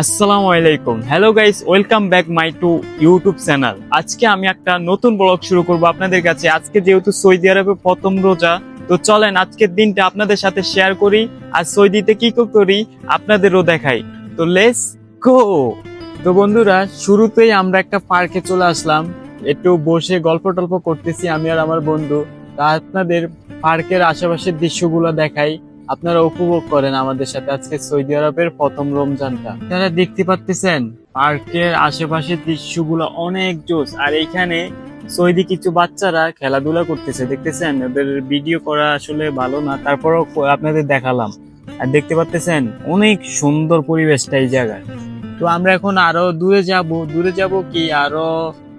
আসসালামু আলাইকুম, hello guys, welcome back my to YouTube channel. আজকে আমি একটা নতুন ব্লগ শুরু করব আপনাদের কাছে। আজকে যেহেতু সৌদি আরবে প্রথম রোজা, তো চলেন আজকের দিনটা আপনাদের সাথে শেয়ার করি আর সৌদিতে কি কি করি আপনাদেরও দেখাই। তো লেটস গো। তো বন্ধুরা, শুরুতেই আমরা একটা পার্কে চলে আসলাম, একটু বসে গল্প টল্প করতেছি আমি আর আমার বন্ধু। তা আপনাদের পার্কের আশেপাশের দৃশ্যগুলো দেখাই, আপনারা উপভোগ করেন আমাদের সাথে আজকে সৌদি আরবের প্রথম রমজানটা। আপনারা দেখতে পাচ্ছেন পার্কের আশেপাশের দৃশ্যগুলো অনেক জোস। আর এইখানে সৌদি কিছু বাচ্চারা খেলাধুলা করতেছে, দেখতেছেন। ওদের ভিডিও করা আসলে ভালো না, তারপরও আপনাদের দেখালাম। আর দেখতে পাচ্ছেন অনেক সুন্দর পরিবেশটা এই জায়গায়। তো আমরা এখন আরো দূরে যাব কি আরো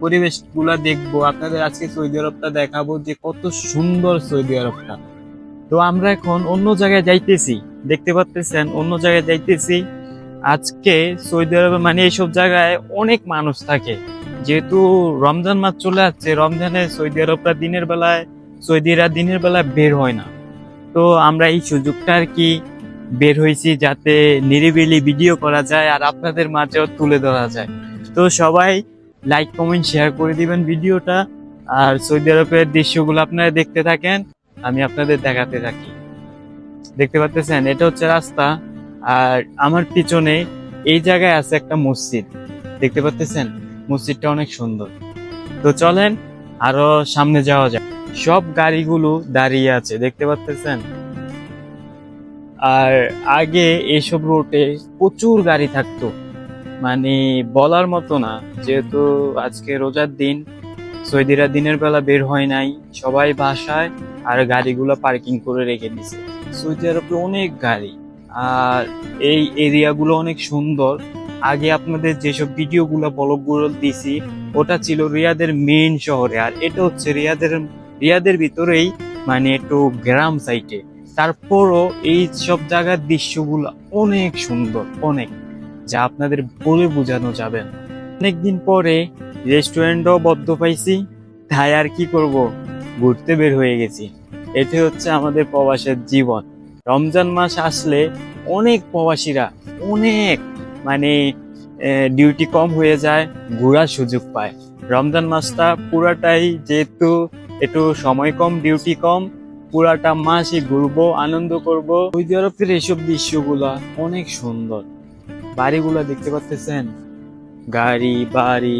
পরিবেশ গুলা দেখবো, আপনাদের আজকে সৌদি আরবটা দেখাবো যে কত সুন্দর সৌদি আরবটা। তো আমরা এখন অন্য জায়গায় যাইতেছি, দেখতে পাচ্ছেন অন্য জায়গায় যাইতেছি। আজকে সৌদি আরবে মানে এইসব জায়গায় অনেক মানুষ থাকে, যেহেতু রমজান মাস চলে যাচ্ছে। রমজানে সৌদিরা দিনের বেলায় বের হয় না। তো আমরা এই সুযোগটা আর কি বের হয়েছি, যাতে নিরিবিলি ভিডিও করা যায় আর আপনাদের মাঝেও তুলে ধরা যায়। তো সবাই লাইক কমেন্ট শেয়ার করে দিবেন ভিডিওটা, আর সৌদি আরবের দৃশ্যগুলো আপনারা দেখতে থাকেন, আমি আপনাদের দেখাতে থাকি। দেখতে পাচ্ছেন এটা হচ্ছে রাস্তা, আর আমার পিছনে এই জায়গায় আছে একটা মসজিদ। দেখতে পাচ্ছেন মসজিদটা অনেক সুন্দর। তো চলেন আরো সামনে যাওয়া যায়। সব গাড়িগুলো দাঁড়িয়ে আছে, দেখতে পাচ্ছেন। আর আগে এইসব রোডে প্রচুর গাড়ি থাকতো, মানে বলার মতো না। যেহেতু আজকে রোজার দিন, সৌদিরা দিনের বেলা বের হয় নাই, সবাই বাসায় আর গাড়িগুলো পার্কিং করে রেখে দিছে। সৌদি আরবে অনেক গাড়ি, আর এই এরিয়াগুলো অনেক সুন্দর। আগে আপনাদের যেসব ভিডিওগুলো ব্লগগুলো দিছি, ওটা ছিল রিয়াদের মেইন শহরে, আর এটা হচ্ছে রিয়াদের ভিতরেই, মানে একটু গ্রাম সাইটে। তারপরও এই সব জায়গার দৃশ্যগুলো অনেক সুন্দর, অনেক, যা আপনাদের বলে বোঝানো যাবে না। অনেকদিন পরে রেস্টুরেন্টও বদ্ধ পাইছি, তাই আর কি করব, ঘুরতে বের হয়ে গেছি। এটি হচ্ছে আমাদের প্রবাসের জীবন। রমজান মাস আসলে অনেক প্রবাসীরা অনেক, মানে ডিউটি কম হয়ে যায়, ঘোরার সুযোগ পায়। রমজান মাসটা পুরাটাই, যেহেতু একটু সময় কম, ডিউটি কম, পুরাটা মাসই ঘুরবো, আনন্দ করব। সৌদি আরবের এসব দৃশ্যগুলা অনেক সুন্দর। বাড়িগুলা দেখতে পাচ্ছেন, গাড়ি বাড়ি,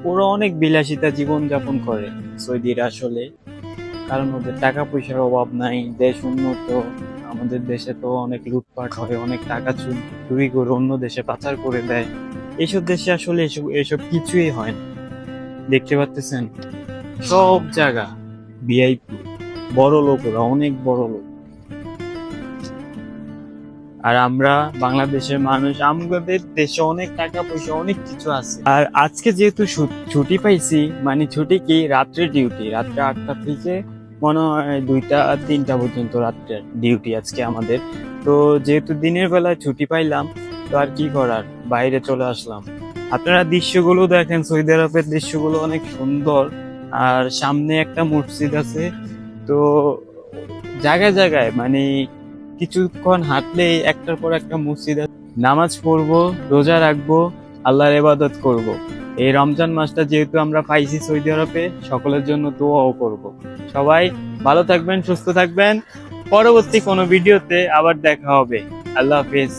ওরা অনেক বিলাসিতা জীবন যাপন করে সৌদিরা আসলে, কারণ ওদের টাকা পয়সার অভাব নাই, দেশ উন্নত। আমাদের দেশে তো অনেক লুটপাট হয়, অনেক টাকা চুরি করে অন্য দেশে পাচার করে দেয়। এইসব দেশে আসলে এসব কিছুই হয় না। দেখতে পাচ্ছেন সব জায়গা ভিআইপি, বড় লোক, ওরা অনেক বড় লোক। আর আমরা বাংলাদেশের মানুষ, আমাদের দেশে অনেক টাকা পয়সা, অনেক কিছু আছে। আর আজকে যেহেতু ছুটি পাইছি, মানে ছুটি কি, রাত্রে ডিউটি, রাত্রে 8টা থেকে মনে হয় 2টা 3টা পর্যন্ত রাত্রে ডিউটি আজকে আমাদের। তো যেহেতু দিনের বেলায় ছুটি পাইলাম, তো আর কি করার, বাইরে চলে আসলাম। আপনারা দৃশ্যগুলো দেখেন, সৌদি আরবের দৃশ্যগুলো অনেক সুন্দর। আর সামনে একটা মসজিদ আছে। তো জায়গায় জায়গায়, মানে কিছুক্ষণ হাঁটলেই একটার পর একটা মসজিদ আছে। নামাজ পড়বো, রোজা রাখবো, আল্লাহর ইবাদত করব। এই রমজান মাসটা যেহেতু আমরা পাইছি সৌদি আরবে, সকলের জন্য দোয়াও করব। সবাই ভালো থাকবেন, সুস্থ থাকবেন। পরবর্তী কোনো ভিডিওতে আবার দেখা হবে। আল্লাহ হাফেজ।